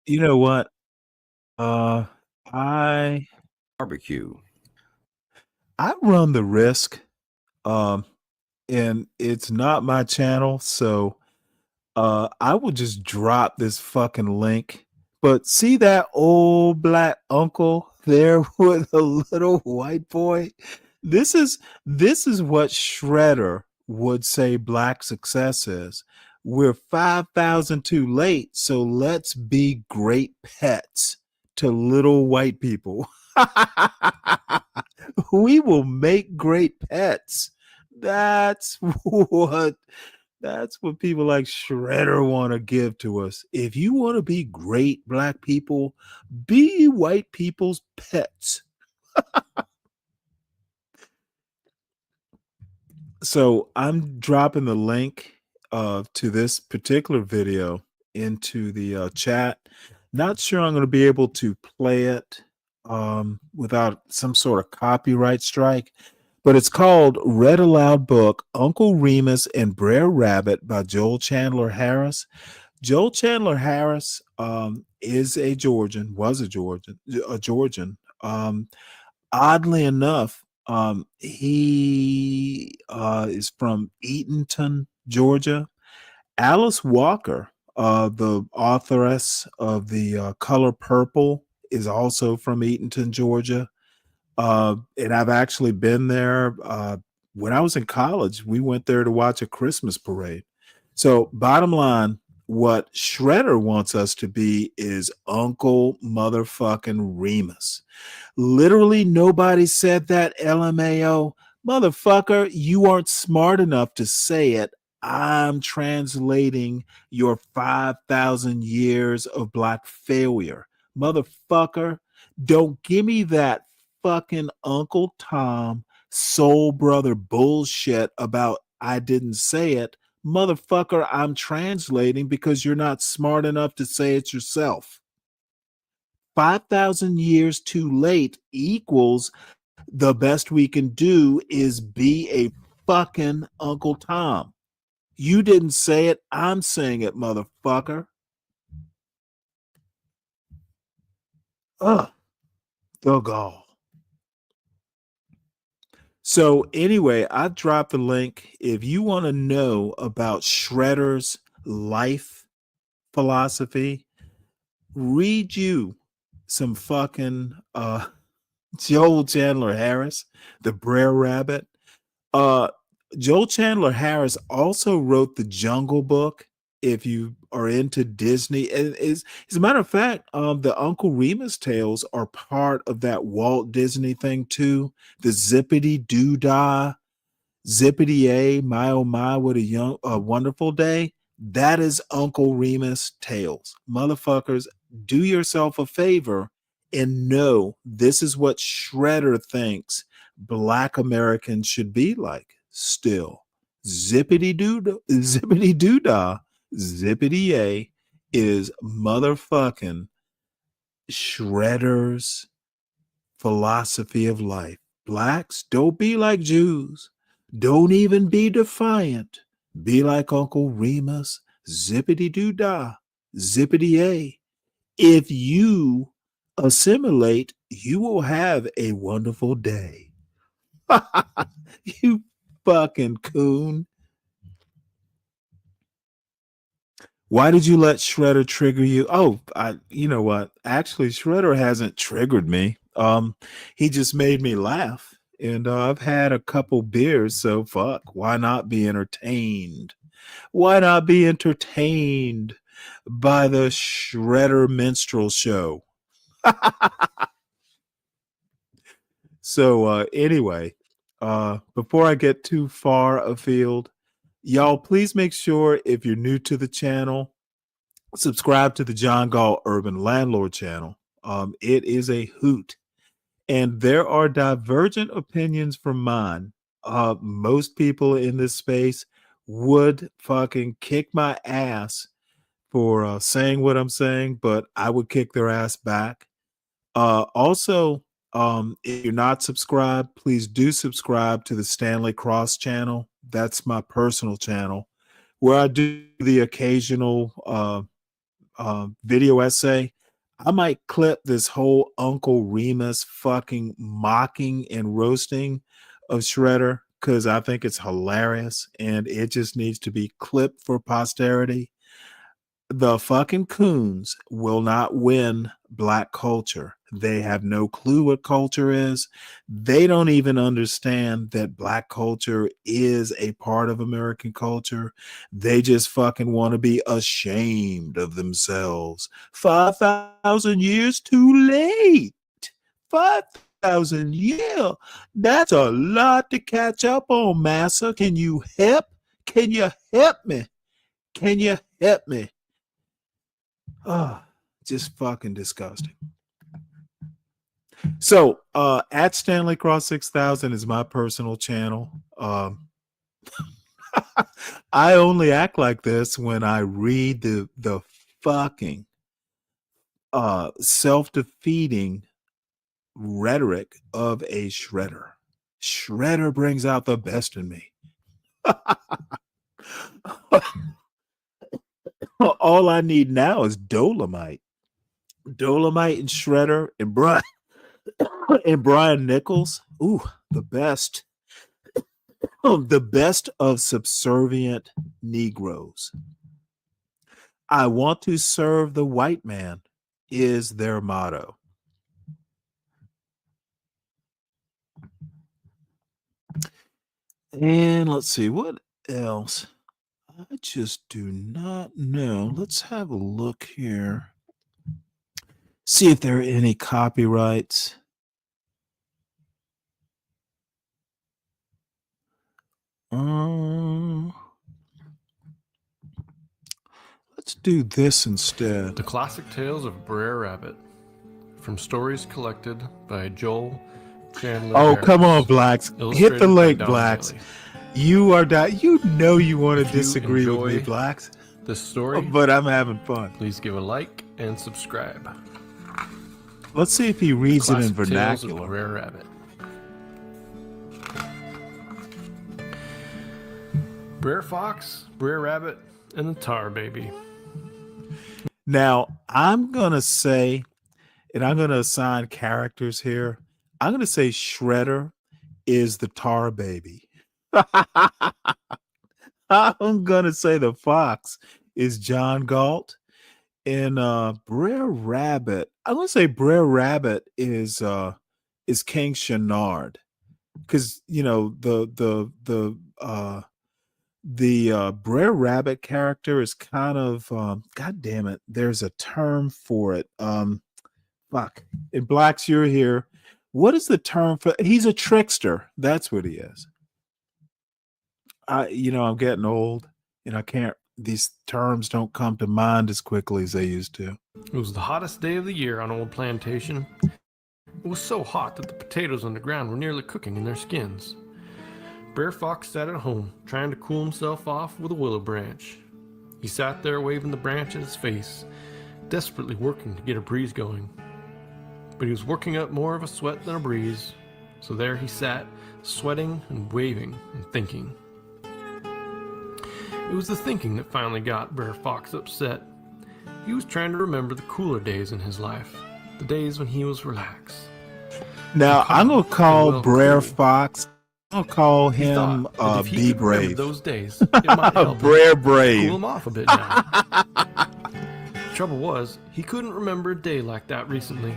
You know what? Uh, I Barbecue. I run the risk, um, and it's not my channel, so I will just drop this fucking link. But see that old black uncle there with a little white boy? This is this is what Shredder would say black success is. We're 5,000 too late, so let's be great pets to little white people. We will make great pets. That's what that's what people like Shredder want to give to us. If you want to be great black people, be white people's pets. So I'm dropping the link to this particular video into the chat. Not sure I'm going to be able to play it without some sort of copyright strike, but it's called Read Aloud Book Uncle Remus and Brer Rabbit by Joel Chandler Harris. Joel Chandler Harris is a Georgian, was a Georgian. Oddly enough, he is from Eatonton, Georgia. Alice Walker, the authoress of the Color Purple, is also from Eatonton, Georgia. And I've actually been there. When I was in college, we went there to watch a Christmas parade. So, bottom line, what Shredder wants us to be is Uncle motherfucking Remus. Literally, nobody said that, LMAO. Motherfucker, you aren't smart enough to say it. I'm translating your 5,000 years of black failure. Motherfucker, don't give me that fucking Uncle Tom soul brother bullshit about I didn't say it. Motherfucker, I'm translating because you're not smart enough to say it yourself. 5,000 years too late equals the best we can do is be a fucking Uncle Tom. You didn't say it. I'm saying it, motherfucker. Ugh, the gall. So, anyway, I dropped the link. If you want to know about Shredder's life philosophy, read you some fucking Joel Chandler Harris, the Brer Rabbit. Uh, Joel Chandler Harris also wrote the Jungle Book. If you are into Disney, and is as a matter of fact, the Uncle Remus tales are part of that Walt Disney thing too. The Zippity Doo Dah, Zippity A, My Oh My, what a wonderful day. That is Uncle Remus tales, motherfuckers. Do yourself a favor and know this is what Shredder thinks Black Americans should be like. Still, zippity doo zippity doo dah, zippity a is motherfucking Shredder's philosophy of life. Blacks, don't be like Jews. Don't even be defiant. Be like Uncle Remus, zippity doo dah, zippity a. If you assimilate, you will have a wonderful day. You fucking coon. Why did you let Shredder trigger you? Oh, you know what? Actually, Shredder hasn't triggered me. He just made me laugh. And I've had a couple beers, so fuck. Why not be entertained? Why not be entertained by the Shredder minstrel show? So anyway, before I get too far afield, y'all please make sure if you're new to the channel, subscribe to the John Gall Urban Landlord channel. It is a hoot. And there are divergent opinions from mine. Most people in this space would fucking kick my ass for saying what I'm saying, but I would kick their ass back. Also, if you're not subscribed, please do subscribe to the Stanley Cross channel. That's my personal channel where I do the occasional video essay, I might clip this whole Uncle Remus fucking mocking and roasting of Shredder because I think it's hilarious and it just needs to be clipped for posterity. The fucking coons will not win black culture. They have no clue what culture is. They don't even understand that black culture is a part of American culture. They just fucking want to be ashamed of themselves. 5,000 years too late. 5,000 years. That's a lot to catch up on, massa. Can you help? Can you help me? Can you help me? Oh, just fucking disgusting. So, at Stanley Cross 6000 is my personal channel. I only act like this when I read the fucking self-defeating rhetoric of a shredder. Shredder brings out the best in me. All I need now is Dolomite. Dolomite and Shredder and Brian and Brian Nichols. Ooh, the best. The best of subservient Negroes. I want to serve the white man is their motto. And let's see what else. I just do not know. Let's have a look here. See if there are any copyrights. Let's do this instead. The Classic Tales of Brer Rabbit, from stories collected by Joel Chandler. Oh, Harris, come on, Blacks. Hit the link, by Blacks. Bailey. You are you know you want to If you disagree with me, enjoy Blacks. This story, But I'm having fun. please give a like and subscribe. Let's see if he reads it in Classic Tales of vernacular. Brer Rabbit. Brer Fox, Brer Rabbit, and the Tar Baby. Now, I'm going to say, and I'm going to assign characters here. I'm going to say Shredder is the Tar Baby. I'm going to say the Fox is John Galt. And Brer Rabbit, I'm going to say Brer Rabbit is King Shenard. Because, you know, the Brer Rabbit character is kind of god damn it, there's a term for it. Fuck. In Blacks, you're here. What is the term for he's a trickster? That's what he is. I'm getting old and I can't these terms don't come to mind as quickly as they used to. It was the hottest day of the year on Old Plantation. It was so hot that the potatoes on the ground were nearly cooking in their skins. Brer Fox sat at home, trying to cool himself off with a willow branch. He sat there waving the branch at his face, desperately working to get a breeze going. But he was working up more of a sweat than a breeze, so there he sat, sweating and waving and thinking. It was the thinking that finally got Brer Fox upset. He was trying to remember the cooler days in his life, the days when he was relaxed. Now, I'm going to call Brer Fox. I'll call him Be Brave. Those days, it might help Brer him Brave. cool him off a bit now. Trouble was, he couldn't remember a day like that recently.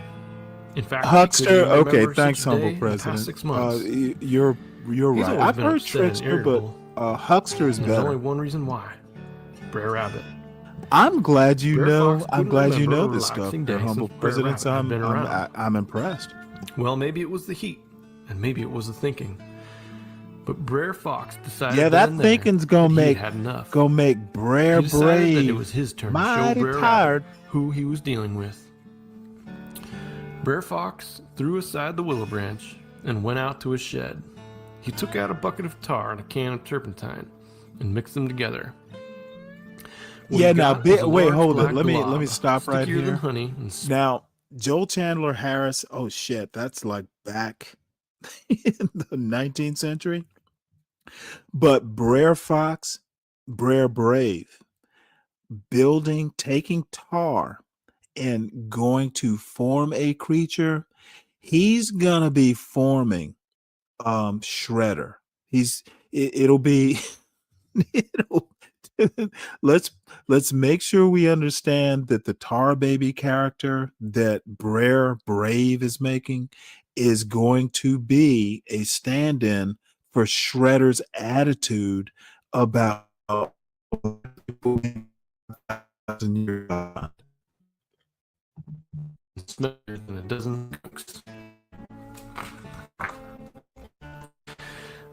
In fact, Huckster. Okay, thanks, such a humble day president. 6 months. You're He's right. always I've been heard upset and Trickster, but irritable. Huckster is And there's better. only one reason why. Brer Rabbit. I'm glad you Brer know. Fox I'm couldn't glad you remember know a this stuff. relaxing The day humble since Brer presidents. Rabbit had been around. I'm impressed. Well, maybe it was the heat, and maybe it was the thinking. But Brer Fox decided Yeah, that thinking's gonna make Brer He decided Brave. that it was his turn to show Mighty Brer tired. Rabbit who he was dealing with. Brer Fox threw aside the willow branch and went out to his shed. He took out a bucket of tar and a can of turpentine and mixed them together. What Yeah, he now got was a wait, large hold it. black Let me glob, stop right stickier than here. honey and Now, Joel Chandler Harris. Oh shit, that's like back in the 19th century. But Brer Fox, Brer Brave. taking tar and going to form a creature, he's gonna be forming Shredder. It'll be it'll, let's make sure we understand that the Tar Baby character that Brer Brave is making is going to be a stand-in for Shredder's attitude about people being 1,000 years old. It's better than a dozen cooks.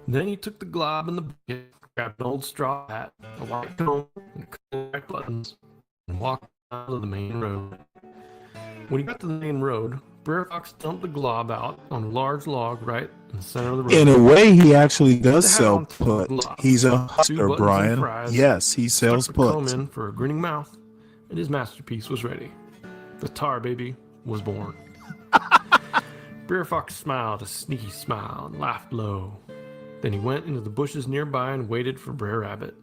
Then he took the glob and the bucket, grabbed an old straw hat, a white comb, and a couple of white buttons, and walked out of the main road. When he got to the main road, Brer Fox dumped the glob out on a large log right in the center of the road. In a way, he actually does The hat sell on top of the putt. glob, He's a 2 hustler, buttons and Brian. fries, Yes, he sells stuck the comb putts. in for a grinning mouth, and his masterpiece was ready. The Tar Baby was born. Brer Fox smiled a sneaky smile and laughed low. Then he went into the bushes nearby and waited for Brer Rabbit.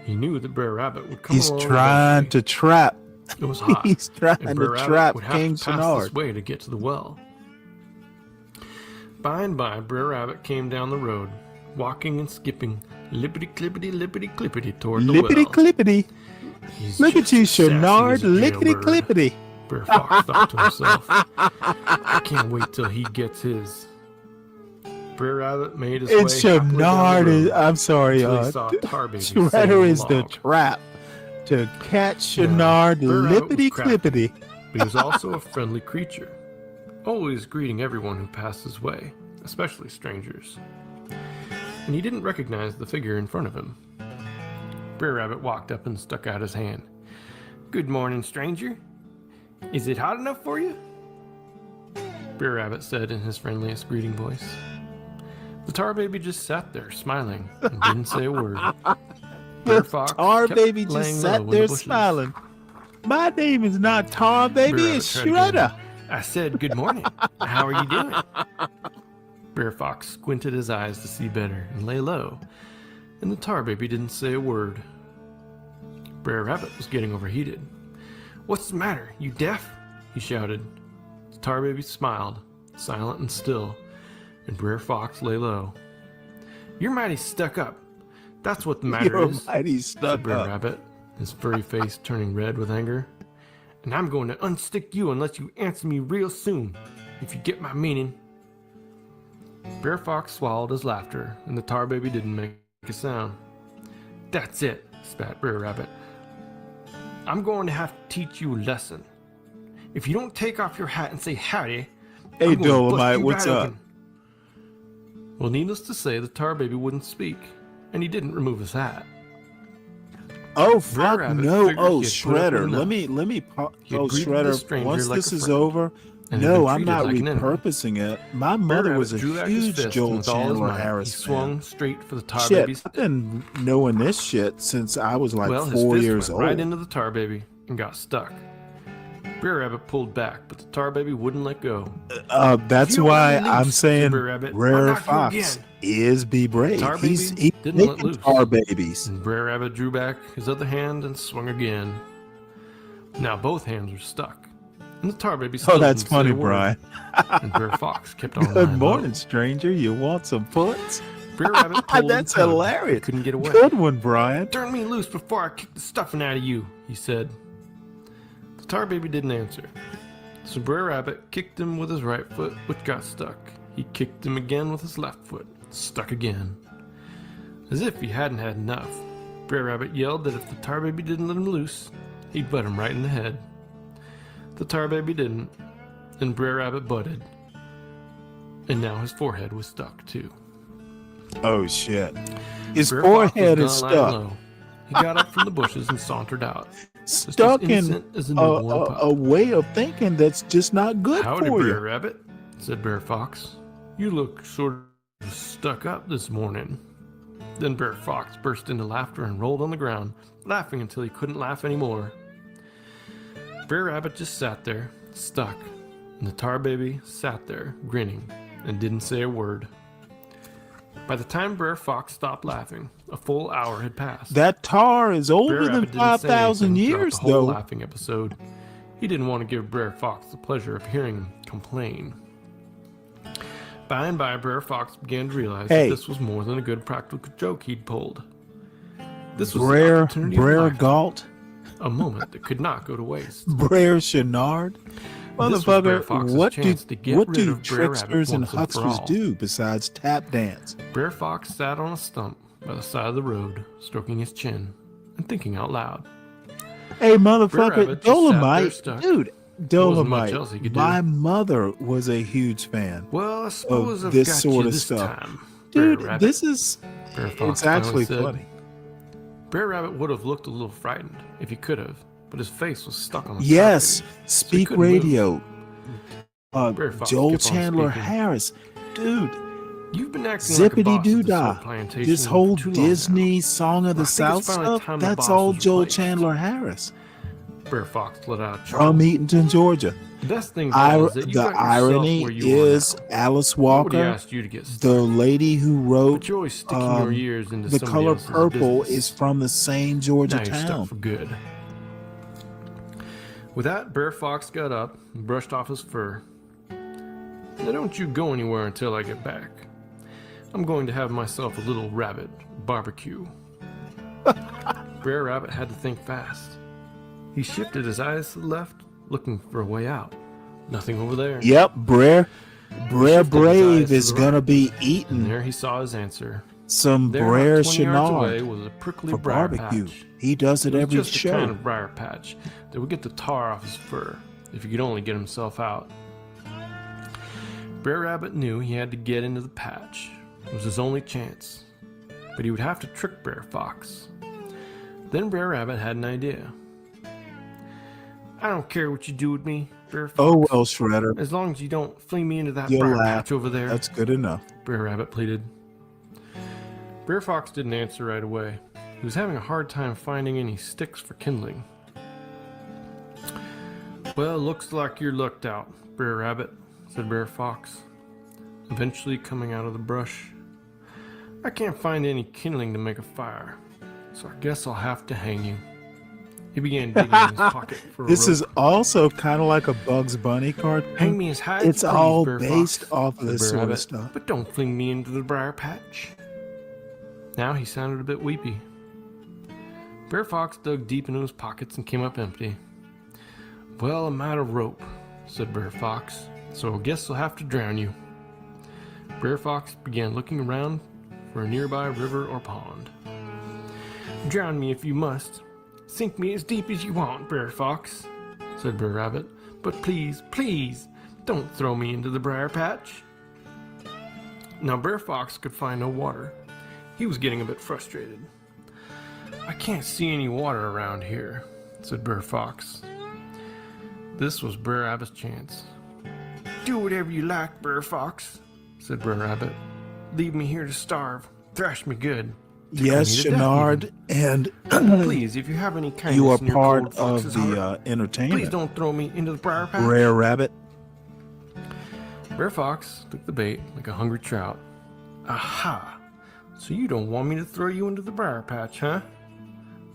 He knew that Brer Rabbit would come He's along trying to eventually. trap. It was hot, He's trying and Brer to Rabbit trap would have King to pass this Shenard. way to get to the well. By and by, Brer Rabbit came down the road, walking and skipping, lippity-clippity toward the Lippity well. clippity. He's Look at just you, as sassy Shenard. as a Lickety jailbird, clippity. Brer Fox thought to himself. I can't wait till he gets his. Brer Rabbit made his It's way happily down the Shenard. road I'm sorry. until he saw Tar Baby sitting Shredder on is a the log. trap to catch Now, Shenard. Brer Rabbit was Lippity crafty, clippity. but he was also a friendly creature, always greeting everyone who passed his way, especially strangers. And he didn't recognize the figure in front of him. Brer Rabbit walked up and stuck out his hand. "Good morning, stranger. Is it hot enough for you?" Brer Rabbit said in his friendliest greeting voice. The Tar Baby just sat there, smiling, and didn't say a word. Brer Fox Tar kept Baby laying just low sat in the there bushes. smiling. My name is not Tar Baby, Brer it's Rabbit tried again. Shredder. I said, "Good morning. How are you doing?" Brer Fox squinted his eyes to see better and lay low, and the Tar Baby didn't say a word. Brer Rabbit was getting overheated. "What's the matter? You deaf?" he shouted. The Tar Baby smiled, silent and still, and Brer Fox lay low. "You're mighty stuck up. That's what the matter You're is," mighty said stuck Brer up. Rabbit, his furry face turning red with anger. "And I'm going to unstick you unless you answer me real soon, if you get my meaning." Brer Fox swallowed his laughter, and the Tar Baby didn't make a sound. "That's it," spat Brer Rabbit. "I'm going to have to teach you a lesson. If you don't take off your hat and say howdy, Hey, I'm going to bust Dolomite, you what's right up? open." Well, needless to say, the Tar Baby wouldn't speak, and he didn't remove his hat. Oh Brer fuck Rabbit no! figured Oh he had put up with Shredder, enough. let me. He had Oh greeted the Shredder, stranger once like this a is friend, over, and had no, been I'm treated not like an enemy. repurposing it. My Brer mother Rabbit was a drew back his huge fist, and Joel with all his Chandler might, he Harris swung fan. straight for the Tar Shit, Baby's I've been knowing this shit since I was like Well, his 4 fist years went old. right into the Tar Baby and got stuck. Brer Rabbit pulled back, but the Tar Baby wouldn't let go. That's "If you don't why let me I'm loose," saying said Brer Rabbit, "I'll Rare knock you Fox again." is be brave. Tar He's Baby didn't let making loose. Tar Babies. And Brer Rabbit drew back his other hand and swung again. Now both hands were stuck, and the Tar Baby still Oh, that's didn't say funny, a word. Brian. And Brer Fox kept on Good lying morning, low. stranger. You want some puts? Brer Rabbit pulled That's and tugged, hilarious. but couldn't get away. Good one, Brian. "Turn me loose before I kick the stuffing out of you," he said. The Tar Baby didn't answer. So Brer Rabbit kicked him with his right foot, which got stuck. He kicked him again with his left foot, stuck again. As if he hadn't had enough, Brer Rabbit yelled that if the Tar Baby didn't let him loose, he'd butt him right in the head. The Tar Baby didn't, and Brer Rabbit butted. And now his forehead was stuck too. Oh shit! His Brer Fox forehead was is gonna lie stuck. low. He got up from the bushes and sauntered out, just as Stuck in innocent as a newborn pup. a way of thinking that's just not good "Howdy, for Brer you. Rabbit," said Brer Fox. "You look sort of stuck up this morning." Then Brer Fox burst into laughter and rolled on the ground, laughing until he couldn't laugh anymore. Brer Rabbit just sat there, stuck, and the Tar Baby sat there, grinning, and didn't say a word. By the time Brer Fox stopped laughing, a full hour had passed. That tar is Brer older than Rabbit didn't say 5,000 anything throughout years, the whole though. laughing episode. He didn't want to give Brer Fox the pleasure of hearing him complain. By and by, Brer Fox began to realize that this was more than a good practical joke he'd pulled. This was the opportunity of a Brer lifetime, Galt, a moment that could not go to waste. Brer Chenard. This was Brer Motherfucker, Fox's what chance to get rid do of Brer Rabbit tricksters and once and for hucksters all. do besides tap dance? Brer Fox sat on a stump by the side of the road, stroking his chin and thinking out loud. Hey, Brer motherfucker, Rabbit just sat there Dolomite, stuck. dude, There wasn't much Dolomite. else he could do. My mother was a huge fan. Well, I suppose I've this got sort you of this stuff. time, Brer Dude, Rabbit. this is, Brer Fox it's actually finally said. funny. Brer Rabbit would have looked a little frightened if he could have, but his face was stuck on the Yes, carpet, speak couldn't move. radio. Brer Fox Joel kept on Chandler speaking. Harris. Dude, You've been acting like a zippity boss at doo this dah. whole plantation This whole for too long now. Disney Song of the I think it's South finally stuff, time the that's boss all was Joel replaced. Chandler Harris Brer Fox let out a chuckle. from Eatonton, Georgia. The best thing is that you The got yourself irony where you is are now. Alice Nobody Walker, asked you to get stuck, the lady who but wrote you're always sticking your ears into The somebody Color else's Purple business. is from the same Georgia Now you're stuck town. for good. With that, Brer Fox got up and brushed off his fur. Now don't you go anywhere until I get back. I'm going to have myself a little rabbit barbecue. Brer Rabbit had to think fast. He shifted his eyes to the left, looking for a way out. Nothing over there. Yep, Brer shifted his eyes Brave to is the gonna right. be And eating there he saw his answer. some There, Brer not 20 yards away, Chenard was a prickly for briar barbecue. patch. He does it It was every just the kind show. of briar patch that would get the tar off his fur if he could only get himself out. Brer Rabbit knew he had to get into the patch. It was his only chance. But he would have to trick Brer Fox. Then Brer Rabbit had an idea. I don't care what you do with me, Brer Fox. Oh well, Shredder, As long as you don't fling me into that you'll briar laugh. patch over there, That's good enough. Brer Rabbit pleaded. Brer Fox didn't answer right away. He was having a hard time finding any sticks for kindling. Well, looks like you're lucked out, Brer Rabbit, said Brer Fox, eventually coming out of the brush. I can't find any kindling to make a fire, so I guess I'll have to hang you. He began digging in his pocket for a This rope. is also kind of like a Bugs Bunny cartoon. Hang me as high as It's you please, all Brer based Fox, off of said this Brer sort of Rabbit, stuff. But don't fling me into the briar patch. Now he sounded a bit weepy. Brer Fox dug deep into his pockets and came up empty. Well, I'm out of rope, said Brer Fox, so I guess I'll have to drown you. Brer Fox began looking around for a nearby river or pond. Drown me if you must. Sink me as deep as you want, Brer Fox, said Brer Rabbit. But please, please, don't throw me into the briar patch. Now Brer Fox could find no water. He was getting a bit frustrated. I can't see any water around here, said Brer Fox. This was Brer Rabbit's chance. Do whatever you like, Brer Fox, said Brer Rabbit. Leave me here to starve. Thrash me good. Yes, me to death Chenard, and Please, if you have any kindness you are in your part cold fox's of the heart, please entertainment. don't throw me into the briar patch. Brer Rabbit. Brer Fox took the bait like a hungry trout. Aha! So you don't want me to throw you into the briar patch, huh?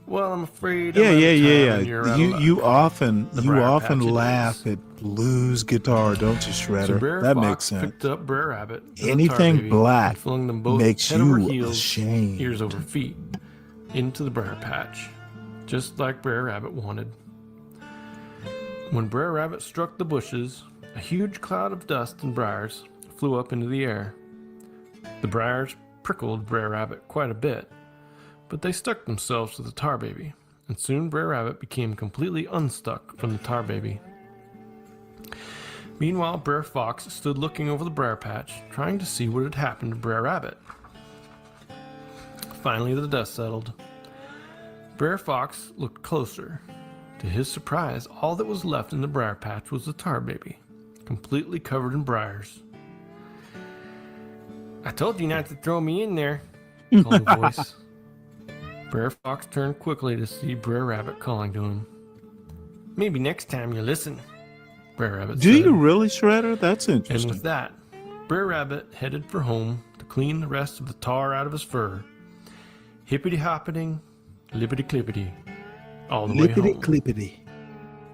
Well, I'm afraid. I'm out of time and you're out of luck. You often briar patch it laugh is. at Blue's guitar, don't you, So Shredder? Brer That Fox makes sense. picked up Brer Rabbit and the tar Anything baby black and flung them both makes head over you heels, ashamed. ears over feet, into the briar patch, just like Brer Rabbit wanted. When Brer Rabbit struck the bushes, a huge cloud of dust and briars flew up into the air. The briars prickled Brer Rabbit quite a bit, but they stuck themselves to the tar baby, and soon Brer Rabbit became completely unstuck from the tar baby. Meanwhile, Brer Fox stood looking over the briar patch, trying to see what had happened to Brer Rabbit. Finally, the dust settled. Brer Fox looked closer. To his surprise, all that was left in the briar patch was the tar baby, completely covered in briars. I told you not to throw me in there, called a voice. Brer Fox turned quickly to see Brer Rabbit calling to him. Maybe next time you'll listen, Brer Rabbit Do said. you really, Shredder? That's And interesting. with that, Brer Rabbit headed for home to clean the rest of the tar out of his fur. Hippity hoppiting, lippity clippity, all the way Lippity home. clippity.